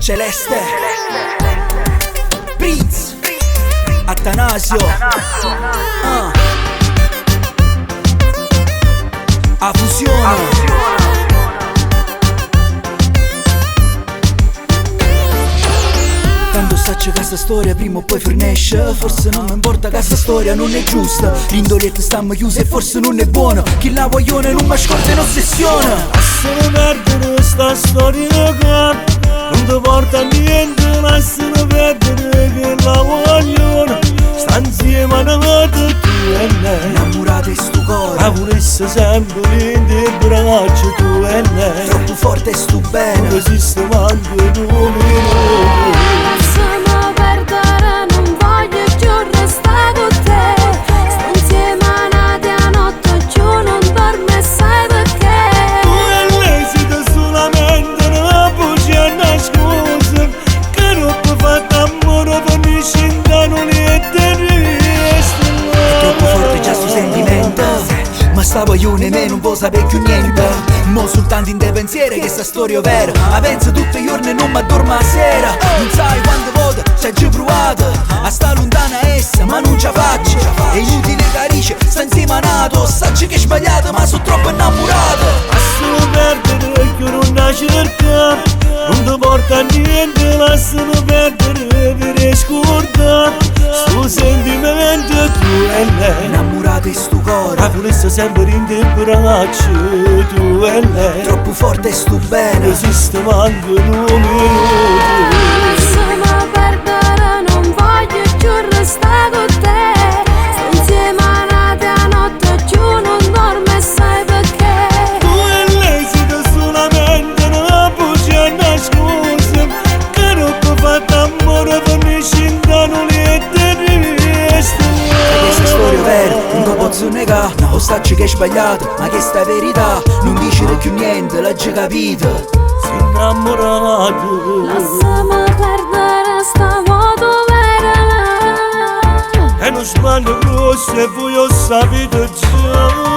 Celeste, Prince, Attanasio, a fusione. Tanto sacci che sta storia prima o poi finisce. Forse non mi importa che sta storia non è giusta. L'indolietta stiamo chiusa e forse non è buona. Chi la voglione non mi ascolta e non ossessiona. Lasciano perdere sta storia che non ti porta a niente. Lasciano perdere che la vogliono. Sta insieme a una vita tu e lei. Innamorata di sto cuore, ma volesse sempre in te braccio tu e lei. troppo forte e sto bene. Non esiste manco un minuto. Lasciamo perdere, non voglio più restare con te. Sto insieme a Nadia a notte giù, non dorme sai perché. Tu e lei siete solamente una bugia e una scusa. Che non può fare amore finisce in danno e te resta. È troppo forte già sto sentimento, ma sta voglione me non può sapere più niente. Mo soltanto in te pensieri che sta storia è vera. La penso tutti i giorni e non mi addormo la sera. Non sai quante volte ci hai già provato a sta lontana essa, ma non ce la faccio. È inutile carice, sta insieme a nato. Sacci che è sbagliato, ma sono troppo innamorato. Lasciano perdere che non la cerca, non ti porta a niente. Lasciano perdere per scordare sto sentimento tu e lei. Innamorata di sto Ma cuore, volesse sempre in te braccio tu e lei. troppo forte e sto Non bene. esiste manco un minuto. Lasciamo perdere, non voglio più restare con te. Sto insieme a Nadia a notte giù, non dorme sai perché. Tu e lei siete solamente una bugia e una scusa. Che non può fare amore finisce in danno e te resta. Questa storia è vera, non lo posso negare. O sacci che è sbagliato, ma che sta verità. Non dicere più niente, l'hai già capito. Si innamorato Lasciamo perdere sta moto vera. e non sbaglio grosso e voi ho sapete già.